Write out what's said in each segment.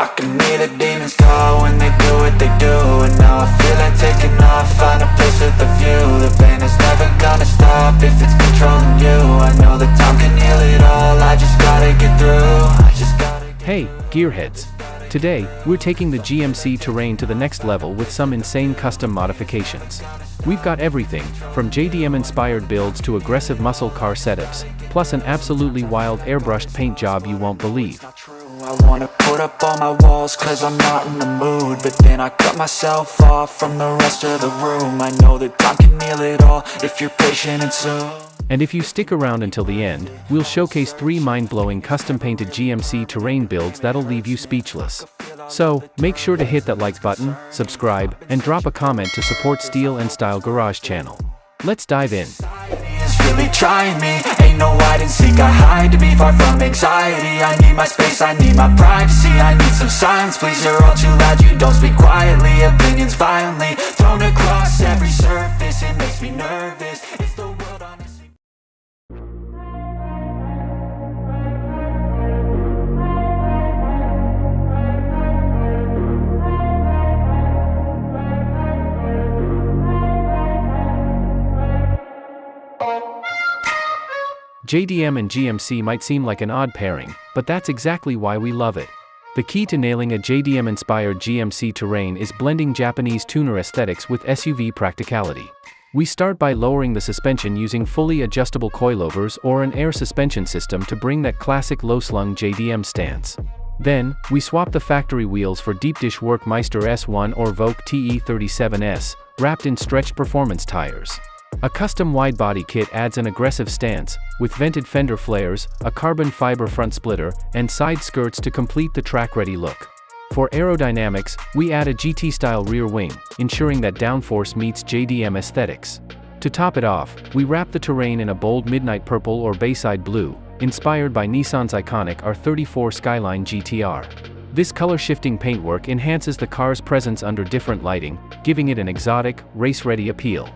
I can hear the demons call when they do what they do. And now I feel like taking off, find a place with a view. The pain is never gonna stop if it's controlling you. I know that time can heal it all, I just gotta get through. Hey, gearheads! Today, we're taking the GMC Terrain to the next level with some insane custom modifications. We've got everything, from JDM-inspired builds to aggressive muscle car setups, plus an absolutely wild airbrushed paint job you won't believe. I wanna put up all my walls cause I'm not in the mood, but then I cut myself off from the rest of the room. I know that time can heal it all if you're patient and soon. And if you stick around until the end, we'll showcase 3 mind-blowing custom-painted GMC Terrain builds that'll leave you speechless. So, make sure to hit that like button, subscribe, and drop a comment to support Steel and Style Garage channel. Let's dive in. Really trying me, ain't no hide and seek, I hide to be far from anxiety. I need my space, I need my privacy, I need some silence, please. You're all too loud, you don't speak quietly. Opinions violently thrown across every surface, it makes me nervous. It's the world honestly. JDM and GMC might seem like an odd pairing, but that's exactly why we love it. The key to nailing a JDM-inspired GMC Terrain is blending Japanese tuner aesthetics with SUV practicality. We start by lowering the suspension using fully adjustable coilovers or an air suspension system to bring that classic low-slung JDM stance. Then, we swap the factory wheels for deep dish Workmeister S1 or Voke TE37S, wrapped in stretched performance tires. A custom wide-body kit adds an aggressive stance, with vented fender flares, a carbon fiber front splitter, and side skirts to complete the track-ready look. For aerodynamics, we add a GT-style rear wing, ensuring that downforce meets JDM aesthetics. To top it off, we wrap the Terrain in a bold midnight purple or Bayside blue, inspired by Nissan's iconic R34 Skyline GTR. This color-shifting paintwork enhances the car's presence under different lighting, giving it an exotic, race-ready appeal.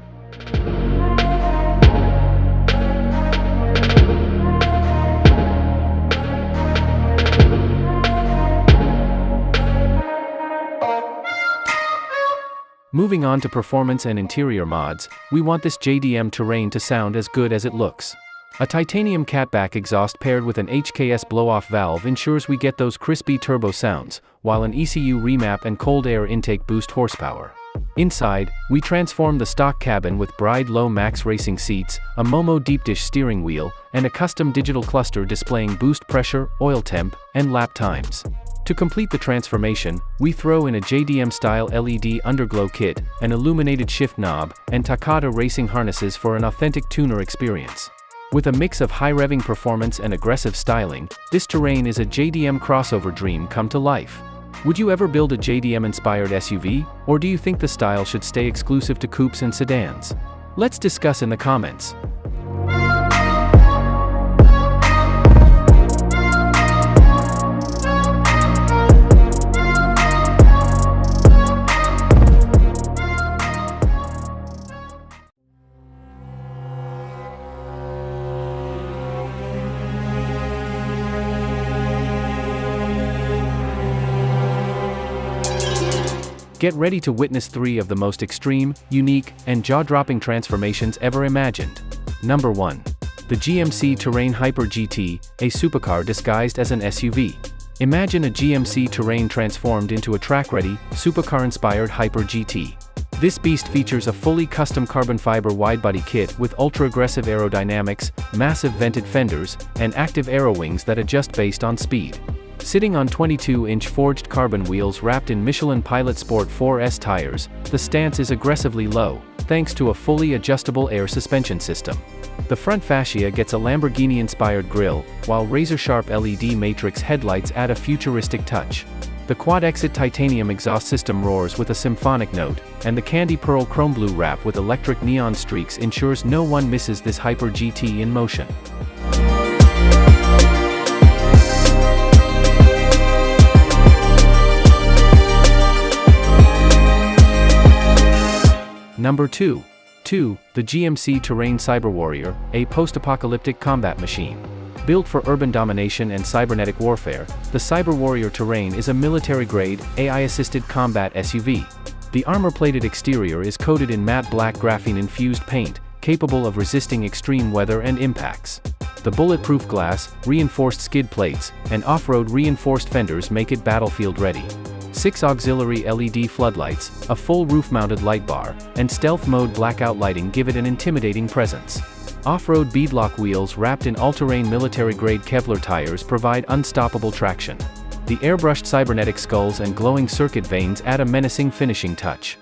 Moving on to performance and interior mods, we want this JDM Terrain to sound as good as it looks. A titanium catback exhaust paired with an HKS blow-off valve ensures we get those crispy turbo sounds, while an ECU remap and cold air intake boost horsepower. Inside, we transform the stock cabin with Bride Low Max racing seats, a Momo deep dish steering wheel, and a custom digital cluster displaying boost pressure, oil temp, and lap times. To complete the transformation, we throw in a JDM-style LED underglow kit, an illuminated shift knob, and Takata racing harnesses for an authentic tuner experience. With a mix of high-revving performance and aggressive styling, this Terrain is a JDM crossover dream come to life. Would you ever build a JDM-inspired SUV, or do you think the style should stay exclusive to coupes and sedans? Let's discuss in the comments. Get ready to witness 3 of the most extreme, unique, and jaw-dropping transformations ever imagined. Number 1. The GMC Terrain Hyper GT, a supercar disguised as an SUV. Imagine a GMC Terrain transformed into a track-ready, supercar-inspired Hyper GT. This beast features a fully custom carbon fiber widebody kit with ultra-aggressive aerodynamics, massive vented fenders, and active aero wings that adjust based on speed. Sitting on 22-inch forged carbon wheels wrapped in Michelin Pilot Sport 4S tires, the stance is aggressively low, thanks to a fully adjustable air suspension system. The front fascia gets a Lamborghini-inspired grille, while razor-sharp LED matrix headlights add a futuristic touch. The quad-exit titanium exhaust system roars with a symphonic note, and the candy pearl chrome blue wrap with electric neon streaks ensures no one misses this Hyper GT in motion. Number 2. The GMC Terrain Cyber Warrior, a post-apocalyptic combat machine. Built for urban domination and cybernetic warfare, the Cyber Warrior Terrain is a military-grade, AI-assisted combat SUV. The armor-plated exterior is coated in matte black graphene-infused paint, capable of resisting extreme weather and impacts. The bulletproof glass, reinforced skid plates, and off-road reinforced fenders make it battlefield-ready. 6 auxiliary LED floodlights, a full roof-mounted light bar, and stealth mode blackout lighting give it an intimidating presence. Off-road beadlock wheels wrapped in all-terrain military-grade Kevlar tires provide unstoppable traction. The airbrushed cybernetic skulls and glowing circuit vanes add a menacing finishing touch.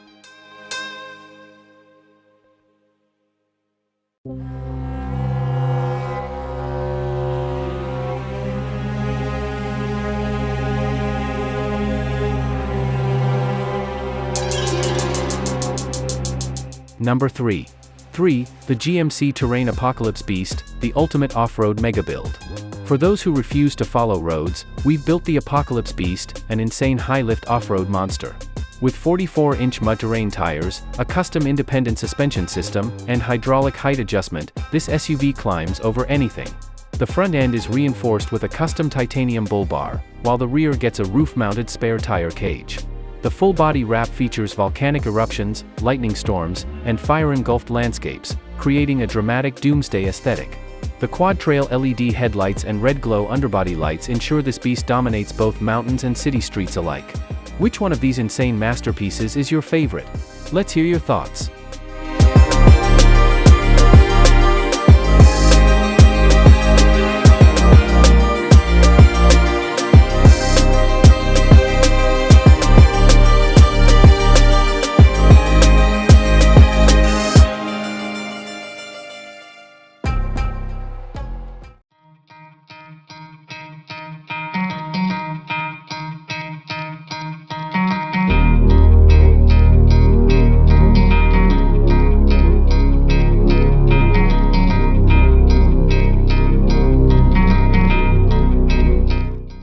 Number 3. The GMC Terrain Apocalypse Beast, the ultimate off-road mega build. For those who refuse to follow roads, we've built the Apocalypse Beast, an insane high-lift off-road monster. With 44-inch mud-terrain tires, a custom independent suspension system, and hydraulic height adjustment, this SUV climbs over anything. The front end is reinforced with a custom titanium bull bar, while the rear gets a roof-mounted spare tire cage. The full-body wrap features volcanic eruptions, lightning storms, and fire-engulfed landscapes, creating a dramatic doomsday aesthetic. The quad-trail LED headlights and red-glow underbody lights ensure this beast dominates both mountains and city streets alike. Which one of these insane masterpieces is your favorite? Let's hear your thoughts.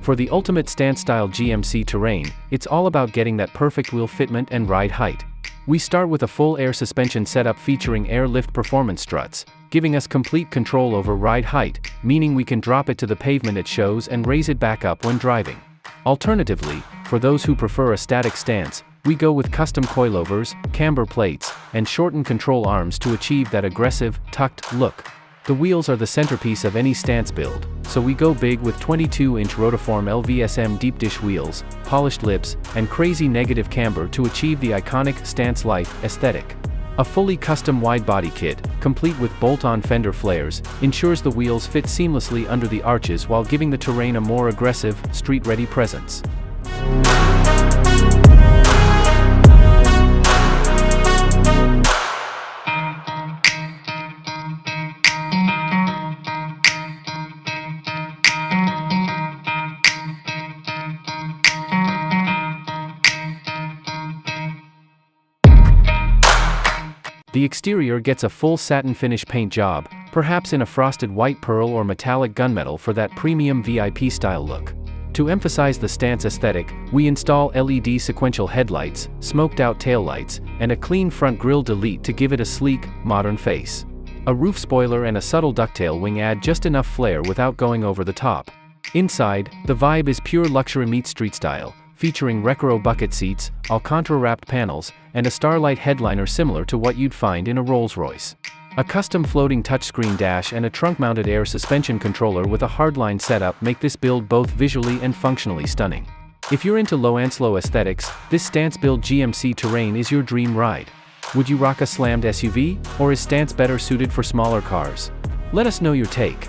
For the ultimate stance-style GMC Terrain, it's all about getting that perfect wheel fitment and ride height. We start with a full air suspension setup featuring air lift performance struts, giving us complete control over ride height, meaning we can drop it to the pavement at shows and raise it back up when driving. Alternatively, for those who prefer a static stance, we go with custom coilovers, camber plates, and shortened control arms to achieve that aggressive, tucked look. The wheels are the centerpiece of any stance build, so we go big with 22-inch rotiform LVSM deep dish wheels, polished lips, and crazy negative camber to achieve the iconic stance life aesthetic. A fully custom wide-body kit, complete with bolt-on fender flares, ensures the wheels fit seamlessly under the arches while giving the Terrain a more aggressive, street-ready presence. The exterior gets a full satin finish paint job, perhaps in a frosted white pearl or metallic gunmetal for that premium VIP style look. To emphasize the stance aesthetic, we install LED sequential headlights, smoked-out taillights, and a clean front grille delete to give it a sleek, modern face. A roof spoiler and a subtle ducktail wing add just enough flair without going over the top. Inside, the vibe is pure luxury meets street style, featuring Recaro bucket seats, Alcantara-wrapped panels, and a Starlight headliner similar to what you'd find in a Rolls-Royce. A custom floating touchscreen dash and a trunk-mounted air suspension controller with a hardline setup make this build both visually and functionally stunning. If you're into low-and-slow aesthetics, this stance-build GMC Terrain is your dream ride. Would you rock a slammed SUV, or is stance better suited for smaller cars? Let us know your take.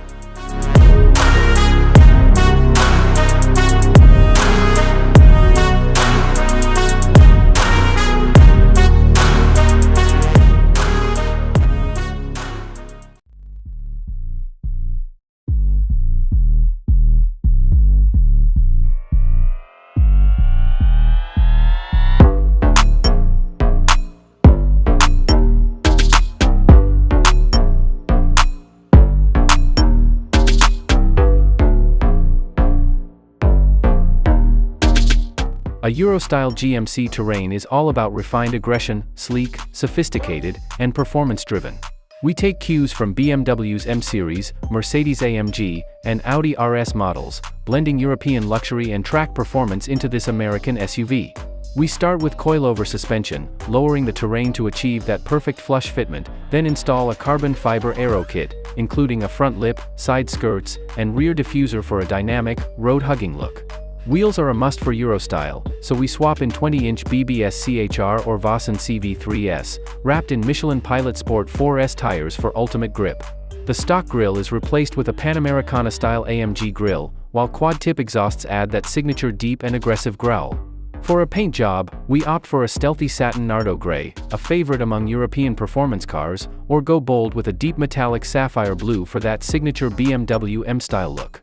A Euro-style GMC Terrain is all about refined aggression, sleek, sophisticated, and performance-driven. We take cues from BMW's M-Series, Mercedes-AMG, and Audi RS models, blending European luxury and track performance into this American SUV. We start with coilover suspension, lowering the terrain to achieve that perfect flush fitment, then install a carbon fiber aero kit, including a front lip, side skirts, and rear diffuser for a dynamic, road-hugging look. Wheels are a must for Euro style, so we swap in 20-inch BBS CHR or Vossen CV3S, wrapped in Michelin Pilot Sport 4S tires for ultimate grip. The stock grille is replaced with a Panamericana-style AMG grille, while quad-tip exhausts add that signature deep and aggressive growl. For a paint job, we opt for a stealthy satin Nardo gray, a favorite among European performance cars, or go bold with a deep metallic sapphire blue for that signature BMW M-style look.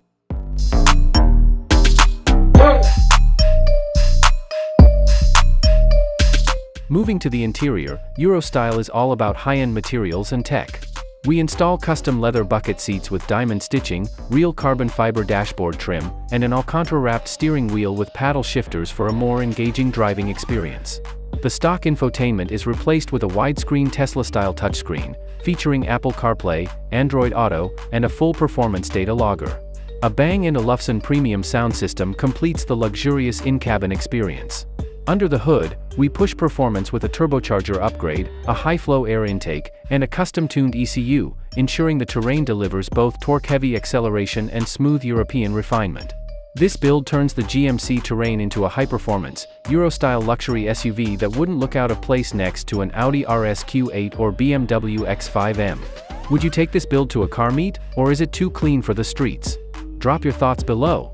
Moving to the interior, Euro style is all about high-end materials and tech. We install custom leather bucket seats with diamond stitching, real carbon fiber dashboard trim, and an Alcantara-wrapped steering wheel with paddle shifters for a more engaging driving experience. The stock infotainment is replaced with a widescreen Tesla-style touchscreen, featuring Apple CarPlay, Android Auto, and a full performance data logger. A Bang & Olufsen premium sound system completes the luxurious in-cabin experience. Under the hood, we push performance with a turbocharger upgrade, a high-flow air intake, and a custom-tuned ECU, ensuring the Terrain delivers both torque-heavy acceleration and smooth European refinement. This build turns the GMC Terrain into a high-performance, Euro-style luxury SUV that wouldn't look out of place next to an Audi RS Q8 or BMW X5M. Would you take this build to a car meet, or is it too clean for the streets? Drop your thoughts below.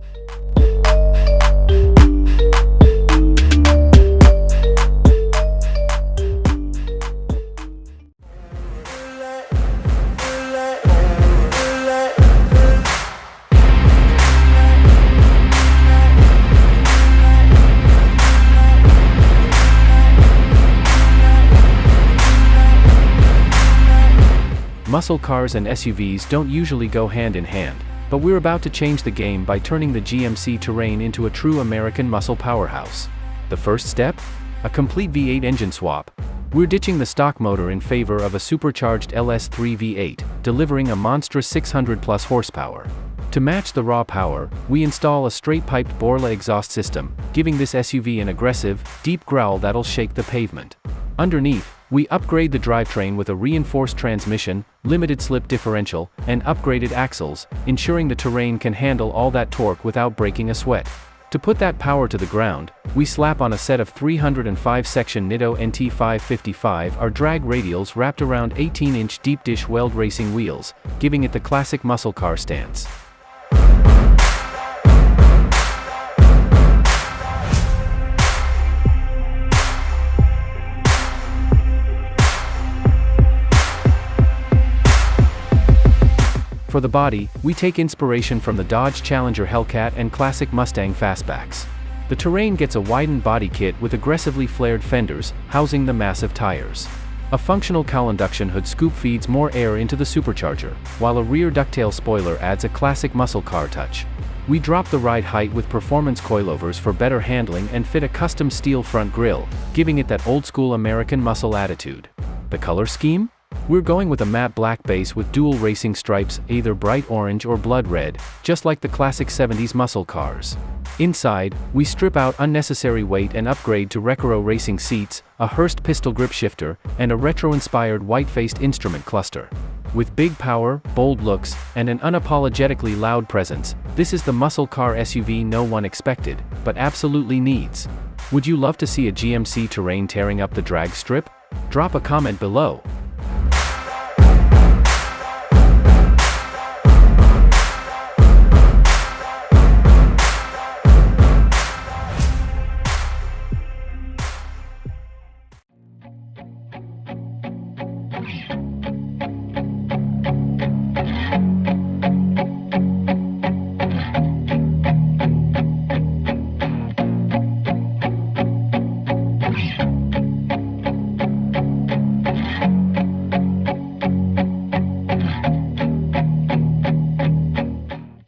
Muscle cars and SUVs don't usually go hand in hand, but we're about to change the game by turning the GMC Terrain into a true American muscle powerhouse. The first step? A complete V8 engine swap. We're ditching the stock motor in favor of a supercharged LS3 V8, delivering a monstrous 600+ horsepower. To match the raw power, we install a straight-piped Borla exhaust system, giving this SUV an aggressive, deep growl that'll shake the pavement. Underneath, we upgrade the drivetrain with a reinforced transmission, limited slip differential, and upgraded axles, ensuring the Terrain can handle all that torque without breaking a sweat. To put that power to the ground, we slap on a set of 305-section Nitto NT555 R drag radials wrapped around 18-inch deep dish weld racing wheels, giving it the classic muscle car stance. For the body, we take inspiration from the Dodge Challenger Hellcat and classic Mustang fastbacks. The Terrain gets a widened body kit with aggressively flared fenders, housing the massive tires. A functional cowl induction hood scoop feeds more air into the supercharger, while a rear ducktail spoiler adds a classic muscle car touch. We drop the ride height with performance coilovers for better handling and fit a custom steel front grille, giving it that old-school American muscle attitude. The color scheme? We're going with a matte black base with dual racing stripes, either bright orange or blood red, just like the classic 70s muscle cars. Inside, we strip out unnecessary weight and upgrade to Recaro racing seats, a Hurst pistol grip shifter, and a retro-inspired white-faced instrument cluster. With big power, bold looks, and an unapologetically loud presence, this is the muscle car SUV no one expected, but absolutely needs. Would you love to see a GMC Terrain tearing up the drag strip? Drop a comment below.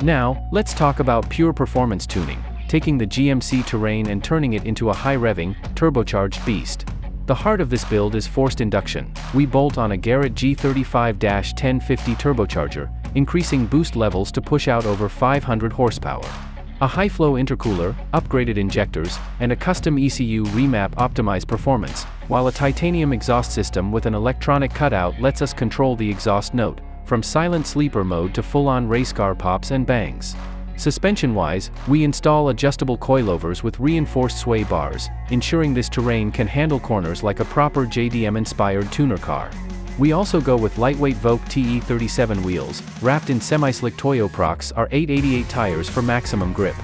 Now, let's talk about pure performance tuning, taking the GMC Terrain and turning it into a high-revving, turbocharged beast. The heart of this build is forced induction. We bolt on a Garrett G35-1050 turbocharger, increasing boost levels to push out over 500 horsepower. A high-flow intercooler, upgraded injectors, and a custom ECU remap optimize performance, while a titanium exhaust system with an electronic cutout lets us control the exhaust note, from silent sleeper mode to full-on race car pops and bangs. Suspension-wise, we install adjustable coilovers with reinforced sway bars, ensuring this Terrain can handle corners like a proper JDM-inspired tuner car. We also go with lightweight Vogue TE37 wheels, wrapped in semi-slick Toyo Prox R888 tires for maximum grip.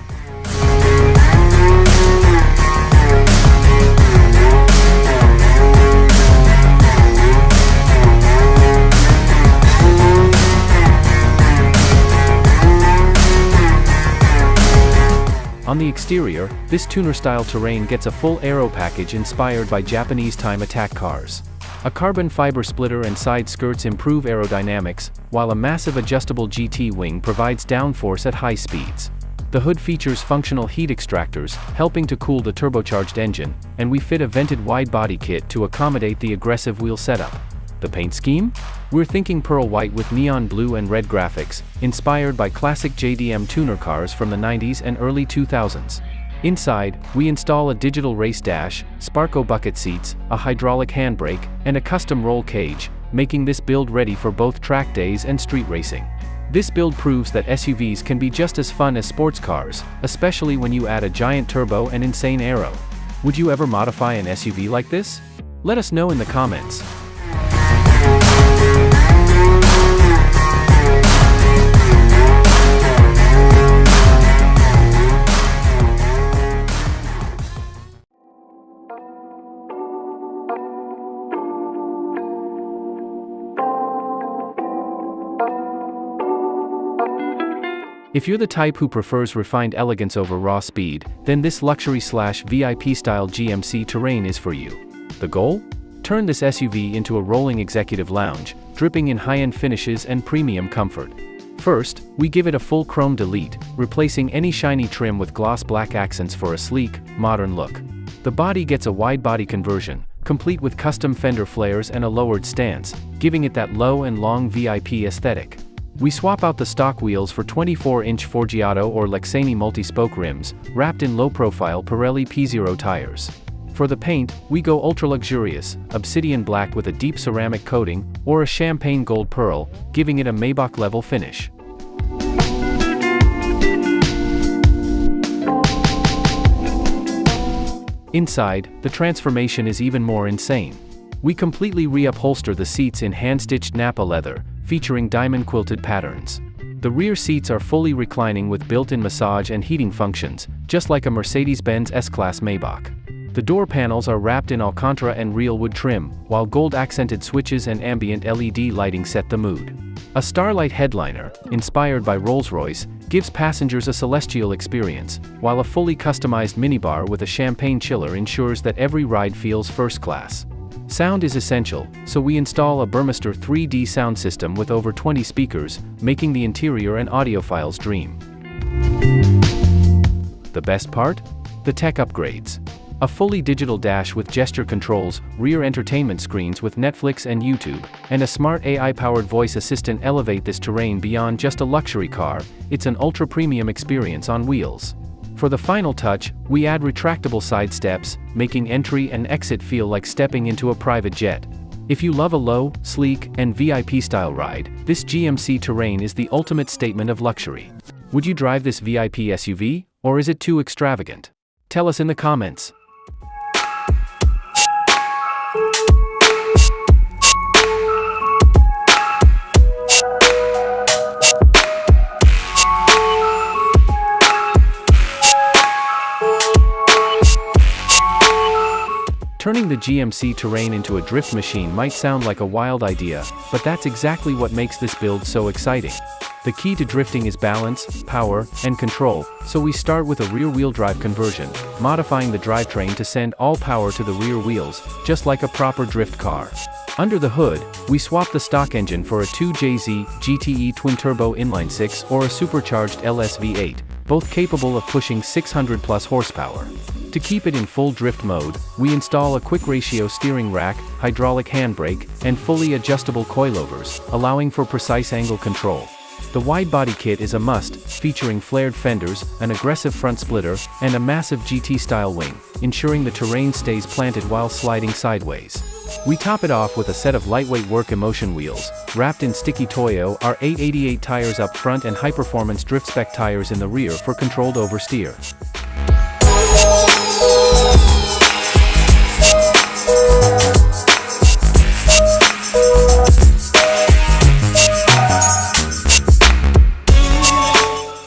On the exterior, this tuner-style Terrain gets a full aero package inspired by Japanese time attack cars. A carbon fiber splitter and side skirts improve aerodynamics, while a massive adjustable GT wing provides downforce at high speeds. The hood features functional heat extractors, helping to cool the turbocharged engine, and we fit a vented wide-body kit to accommodate the aggressive wheel setup. The paint scheme? We're thinking pearl white with neon blue and red graphics, inspired by classic JDM tuner cars from the 90s and early 2000s. Inside, we install a digital race dash, Sparco bucket seats, a hydraulic handbrake, and a custom roll cage, making this build ready for both track days and street racing. This build proves that SUVs can be just as fun as sports cars, especially when you add a giant turbo and insane aero. Would you ever modify an SUV like this? Let us know in the comments. If you're the type who prefers refined elegance over raw speed, then this luxury/VIP style GMC Terrain is for you. The goal? Turn this SUV into a rolling executive lounge, dripping in high-end finishes and premium comfort. First, we give it a full chrome delete, replacing any shiny trim with gloss black accents for a sleek, modern look. The body gets a wide-body conversion, complete with custom fender flares and a lowered stance, giving it that low and long VIP aesthetic. We swap out the stock wheels for 24-inch Forgiato or Lexani multi-spoke rims, wrapped in low-profile Pirelli P0 tires. For the paint, we go ultra-luxurious, obsidian black with a deep ceramic coating, or a champagne gold pearl, giving it a Maybach-level finish. Inside, the transformation is even more insane. We completely reupholster the seats in hand-stitched Napa leather, featuring diamond-quilted patterns. The rear seats are fully reclining with built-in massage and heating functions, just like a Mercedes-Benz S-Class Maybach. The door panels are wrapped in Alcantara and real wood trim, while gold-accented switches and ambient LED lighting set the mood. A Starlight headliner, inspired by Rolls-Royce, gives passengers a celestial experience, while a fully customized minibar with a champagne chiller ensures that every ride feels first class. Sound is essential, so we install a Burmester 3D sound system with over 20 speakers, making the interior an audiophile's dream. The best part? The tech upgrades. A fully digital dash with gesture controls, rear entertainment screens with Netflix and YouTube, and a smart AI-powered voice assistant elevate this Terrain beyond just a luxury car. It's an ultra-premium experience on wheels. For the final touch, we add retractable side steps, making entry and exit feel like stepping into a private jet. If you love a low, sleek, and VIP-style ride, this GMC Terrain is the ultimate statement of luxury. Would you drive this VIP SUV, or is it too extravagant? Tell us in the comments. Turning the GMC Terrain into a drift machine might sound like a wild idea, but that's exactly what makes this build so exciting. The key to drifting is balance, power, and control, so we start with a rear-wheel drive conversion, modifying the drivetrain to send all power to the rear wheels, just like a proper drift car. Under the hood, we swap the stock engine for a 2JZ GTE twin-turbo inline-6 or a supercharged LS V8, both capable of pushing 600-plus horsepower. To keep it in full drift mode, we install a quick ratio steering rack, hydraulic handbrake, and fully adjustable coilovers, allowing for precise angle control. The Widebody kit is a must, featuring flared fenders, an aggressive front splitter, and a massive GT-style wing, ensuring the Terrain stays planted while sliding sideways. We top it off with a set of lightweight work emotion wheels, wrapped in sticky Toyo R888 tires up front and high-performance drift spec tires in the rear for controlled oversteer.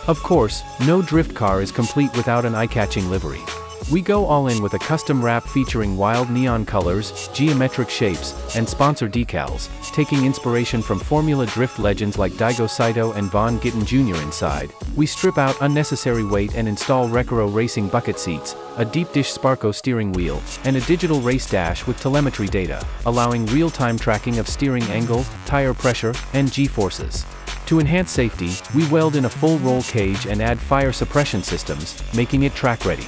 Of course, no drift car is complete without an eye-catching livery. We go all in with a custom wrap featuring wild neon colors, geometric shapes, and sponsor decals, taking inspiration from Formula Drift legends like Daigo Saito and Von Gittin Jr. Inside, we strip out unnecessary weight and install Recaro racing bucket seats, a deep dish Sparco steering wheel, and a digital race dash with telemetry data, allowing real-time tracking of steering angle, tire pressure, and G-forces. To enhance safety, we weld in a full roll cage and add fire suppression systems, making it track-ready.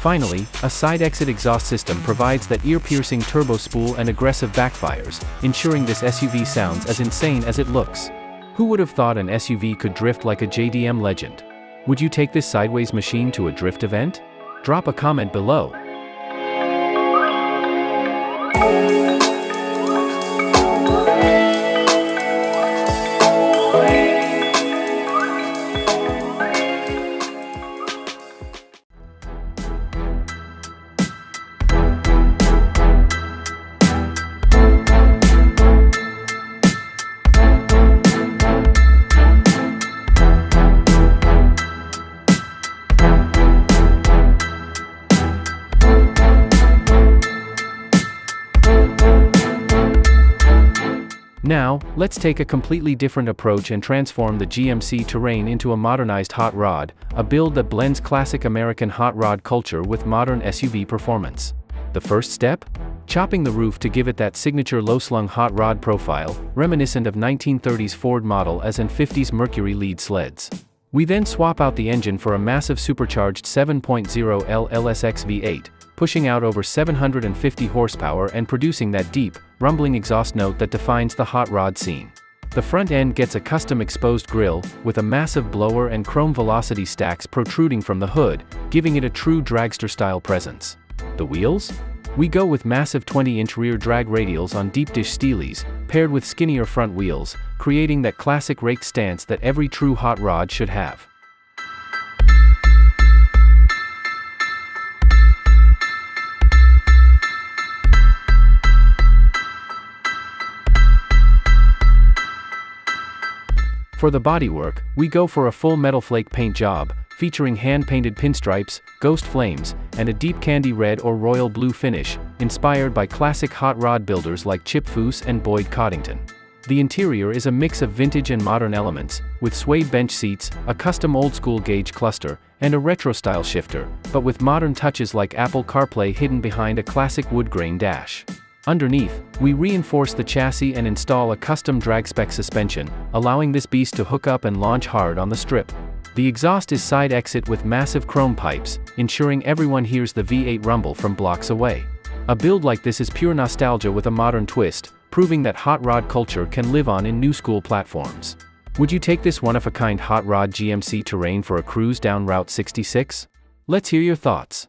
Finally, a side exit exhaust system provides that ear-piercing turbo spool and aggressive backfires, ensuring this SUV sounds as insane as it looks. Who would have thought an SUV could drift like a JDM legend? Would you take this sideways machine to a drift event? Drop a comment below. Now, let's take a completely different approach and transform the GMC Terrain into a modernized hot rod, a build that blends classic American hot rod culture with modern SUV performance. The first step? Chopping the roof to give it that signature low-slung hot rod profile, reminiscent of 1930s Ford model as in 50s Mercury lead sleds. We then swap out the engine for a massive supercharged 7.0L LSX V8, pushing out over 750 horsepower and producing that deep, rumbling exhaust note that defines the hot rod scene. The front end gets a custom exposed grille, with a massive blower and chrome velocity stacks protruding from the hood, giving it a true dragster-style presence. The wheels? We go with massive 20-inch rear drag radials on deep-dish steelies, paired with skinnier front wheels, creating that classic raked stance that every true hot rod should have. For the bodywork, we go for a full metal flake paint job, featuring hand-painted pinstripes, ghost flames, and a deep candy red or royal blue finish, inspired by classic hot rod builders like Chip Foose and Boyd Coddington. The interior is a mix of vintage and modern elements, with suede bench seats, a custom old-school gauge cluster, and a retro-style shifter, but with modern touches like Apple CarPlay hidden behind a classic wood grain dash. Underneath, we reinforce the chassis and install a custom drag-spec suspension, allowing this beast to hook up and launch hard on the strip. The exhaust is side exit with massive chrome pipes, ensuring everyone hears the V8 rumble from blocks away. A build like this is pure nostalgia with a modern twist, proving that hot rod culture can live on in new school platforms. Would you take this one-of-a-kind hot rod GMC Terrain for a cruise down Route 66? Let's hear your thoughts.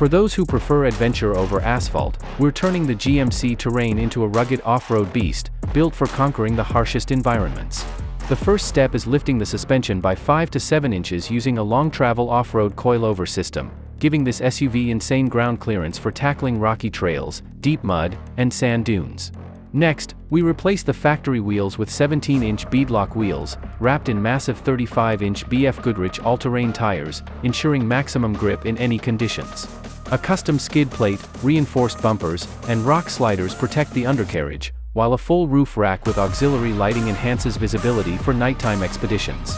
For those who prefer adventure over asphalt, we're turning the GMC Terrain into a rugged off-road beast, built for conquering the harshest environments. The first step is lifting the suspension by 5 to 7 inches using a long-travel off-road coilover system, giving this SUV insane ground clearance for tackling rocky trails, deep mud, and sand dunes. Next, we replace the factory wheels with 17-inch beadlock wheels, wrapped in massive 35-inch BF Goodrich all-terrain tires, ensuring maximum grip in any conditions. A custom skid plate, reinforced bumpers, and rock sliders protect the undercarriage, while a full roof rack with auxiliary lighting enhances visibility for nighttime expeditions.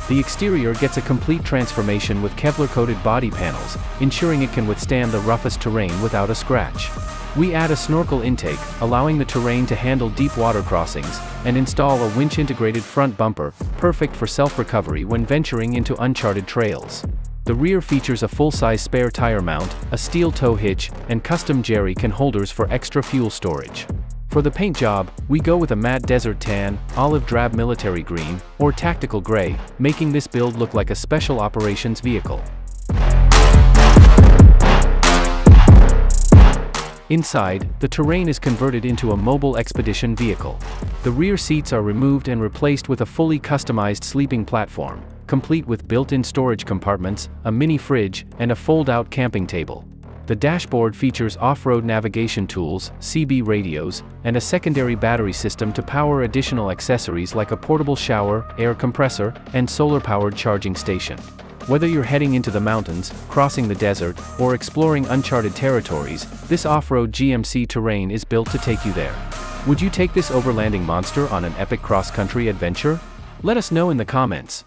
The exterior gets a complete transformation with Kevlar-coated body panels, ensuring it can withstand the roughest terrain without a scratch. We add a snorkel intake, allowing the Terrain to handle deep water crossings, and install a winch-integrated front bumper, perfect for self-recovery when venturing into uncharted trails. The rear features a full-size spare tire mount, a steel tow hitch, and custom jerry can holders for extra fuel storage. For the paint job, we go with a matte desert tan, olive drab military green, or tactical gray, making this build look like a special operations vehicle. Inside, the Terrain is converted into a mobile expedition vehicle. The rear seats are removed and replaced with a fully customized sleeping platform, complete with built-in storage compartments, a mini fridge, and a fold-out camping table. The dashboard features off-road navigation tools, CB radios, and a secondary battery system to power additional accessories like a portable shower, air compressor, and solar-powered charging station. Whether you're heading into the mountains, crossing the desert, or exploring uncharted territories, this off-road GMC Terrain is built to take you there. Would you take this overlanding monster on an epic cross-country adventure? Let us know in the comments.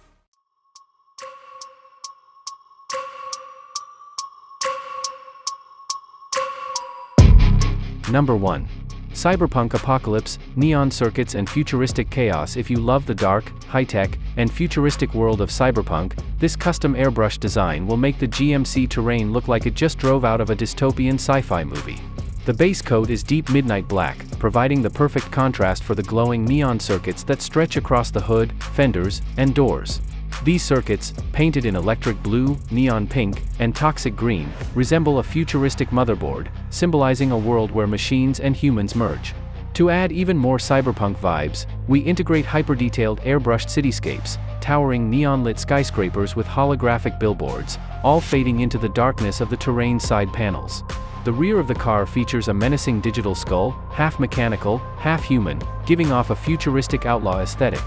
Number 1. Cyberpunk Apocalypse, neon circuits and futuristic chaos. If you love the dark, high-tech, and futuristic world of cyberpunk, this custom airbrush design will make the GMC Terrain look like it just drove out of a dystopian sci-fi movie. The base coat is deep midnight black, providing the perfect contrast for the glowing neon circuits that stretch across the hood, fenders, and doors. These circuits, painted in electric blue, neon pink, and toxic green, resemble a futuristic motherboard, symbolizing a world where machines and humans merge. To add even more cyberpunk vibes, we integrate hyper-detailed airbrushed cityscapes, towering neon-lit skyscrapers with holographic billboards, all fading into the darkness of the Terrain side panels. The rear of the car features a menacing digital skull, half mechanical, half human, giving off a futuristic outlaw aesthetic.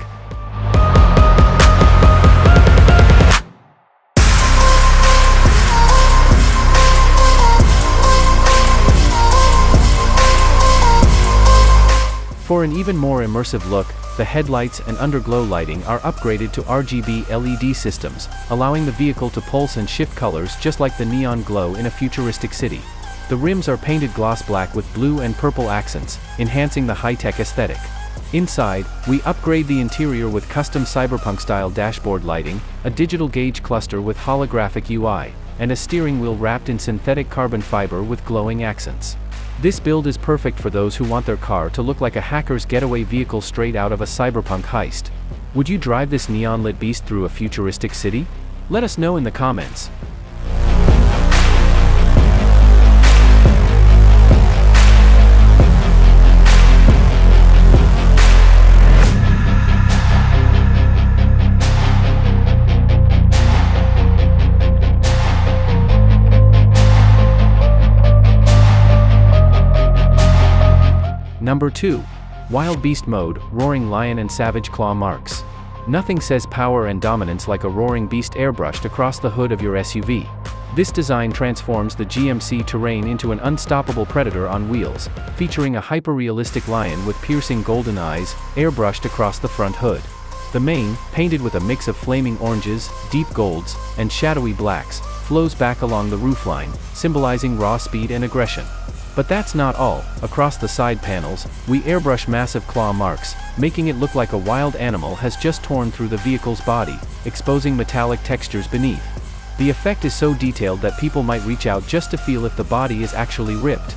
For an even more immersive look, the headlights and underglow lighting are upgraded to RGB LED systems, allowing the vehicle to pulse and shift colors just like the neon glow in a futuristic city. The rims are painted gloss black with blue and purple accents, enhancing the high-tech aesthetic. Inside, we upgrade the interior with custom cyberpunk-style dashboard lighting, a digital gauge cluster with holographic UI, and a steering wheel wrapped in synthetic carbon fiber with glowing accents. This build is perfect for those who want their car to look like a hacker's getaway vehicle straight out of a cyberpunk heist. Would you drive this neon-lit beast through a futuristic city? Let us know in the comments. Number 2. Wild Beast Mode, Roaring Lion and Savage Claw Marks. Nothing says power and dominance like a roaring beast airbrushed across the hood of your SUV. This design transforms the GMC Terrain into an unstoppable predator on wheels, featuring a hyper-realistic lion with piercing golden eyes, airbrushed across the front hood. The mane, painted with a mix of flaming oranges, deep golds, and shadowy blacks, flows back along the roofline, symbolizing raw speed and aggression. But that's not all. Across the side panels, we airbrush massive claw marks, making it look like a wild animal has just torn through the vehicle's body, exposing metallic textures beneath. The effect is so detailed that people might reach out just to feel if the body is actually ripped.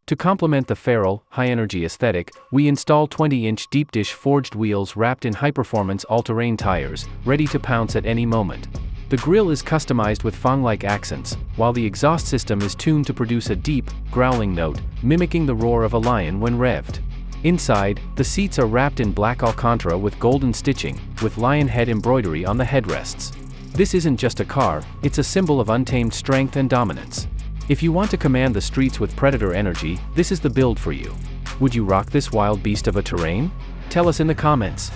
To complement the feral, high-energy aesthetic, we install 20-inch deep-dish forged wheels wrapped in high-performance all-terrain tires, ready to pounce at any moment. The grille is customized with Fong-like accents, while the exhaust system is tuned to produce a deep, growling note, mimicking the roar of a lion when revved. Inside, the seats are wrapped in black Alcantara with golden stitching, with lion head embroidery on the headrests. This isn't just a car, it's a symbol of untamed strength and dominance. If you want to command the streets with Predator energy, this is the build for you. Would you rock this wild beast of a Terrain? Tell us in the comments.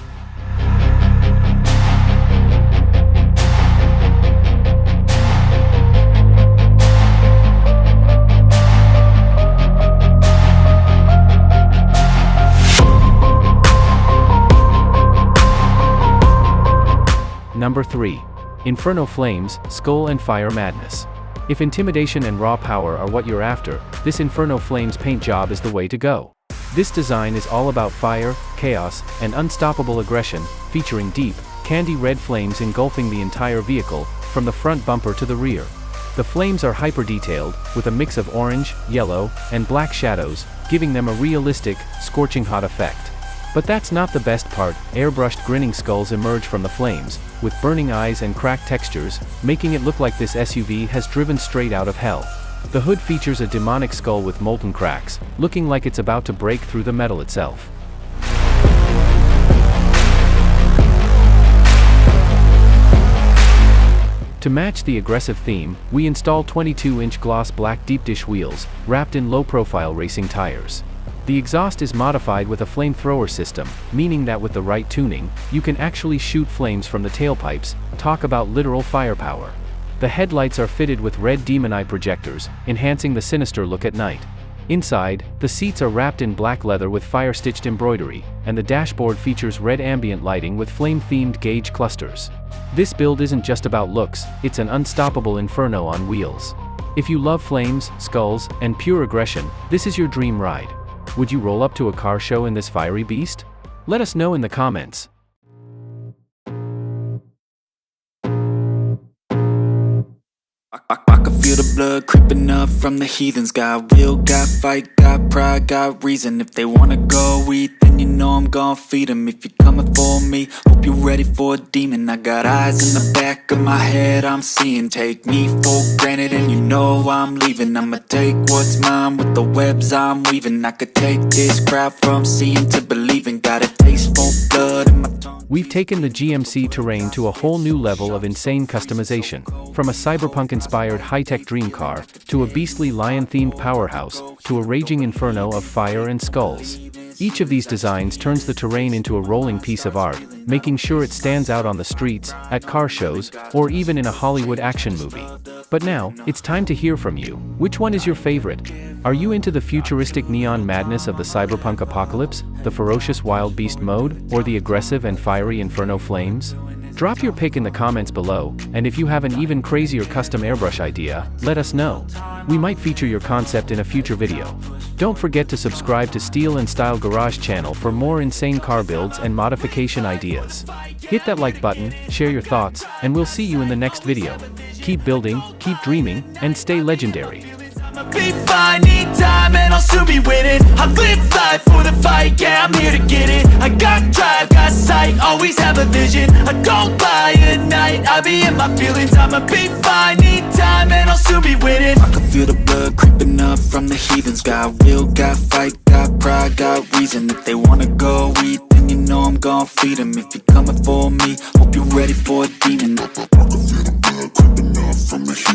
Number 3. Inferno Flames, Skull and Fire Madness. If intimidation and raw power are what you're after, this Inferno Flames paint job is the way to go. This design is all about fire, chaos, and unstoppable aggression, featuring deep, candy red flames engulfing the entire vehicle, from the front bumper to the rear. The flames are hyper-detailed, with a mix of orange, yellow, and black shadows, giving them a realistic, scorching hot effect. But that's not the best part. Airbrushed grinning skulls emerge from the flames, with burning eyes and cracked textures, making it look like this SUV has driven straight out of hell. The hood features a demonic skull with molten cracks, looking like it's about to break through the metal itself. To match the aggressive theme, we install 22-inch gloss black deep dish wheels, wrapped in low-profile racing tires. The exhaust is modified with a flamethrower system, meaning that with the right tuning, you can actually shoot flames from the tailpipes. Talk about literal firepower. The headlights are fitted with red demon eye projectors, enhancing the sinister look at night. Inside, the seats are wrapped in black leather with fire-stitched embroidery, and the dashboard features red ambient lighting with flame-themed gauge clusters. This build isn't just about looks, it's an unstoppable inferno on wheels. If you love flames, skulls, and pure aggression, this is your dream ride. Would you roll up to a car show in this fiery beast? Let us know in the comments. I can feel the blood creeping up from the heathens. Got will, got fight, got pride, got reason. If they wanna go eat, then you know I'm gon' feed them. If you're coming for me, hope you're ready for a demon. I got eyes in the back of my head, I'm seeing. Take me for granted and you know I'm leaving. I'ma take what's mine with the webs I'm weaving. I could take this crowd from seeing to believing. Got a taste for blood in my tongue. We've taken the GMC Terrain to a whole new level of insane customization. From a cyberpunk-inspired high-tech dream car, to a beastly lion-themed powerhouse, to a raging inferno of fire and skulls. Each of these designs turns the Terrain into a rolling piece of art, making sure it stands out on the streets, at car shows, or even in a Hollywood action movie. But now, it's time to hear from you. Which one is your favorite? Are you into the futuristic neon madness of the cyberpunk apocalypse, the ferocious wild beast mode, or the aggressive and fiery inferno flames? Drop your pick in the comments below, and if you have an even crazier custom airbrush idea, let us know. We might feature your concept in a future video. Don't forget to subscribe to Steel and Style Garage channel for more insane car builds and modification ideas. Hit that like button, share your thoughts, and we'll see you in the next video. Keep building, keep dreaming, and stay legendary. I'ma be fine, need time and I'll soon be winning. I live life for the fight, yeah, I'm here to get it. I got drive, got sight, always have a vision. I don't lie at night, I be in my feelings. I'ma be fine, need time and I'll soon be winning. I can feel the blood creeping up from the heathens. Got will, got fight, got pride, got reason. If they wanna go eat, then you know I'm gon' feed them. If you're coming for me, hope you're ready for a demon. I can feel the blood creeping up from the heathens.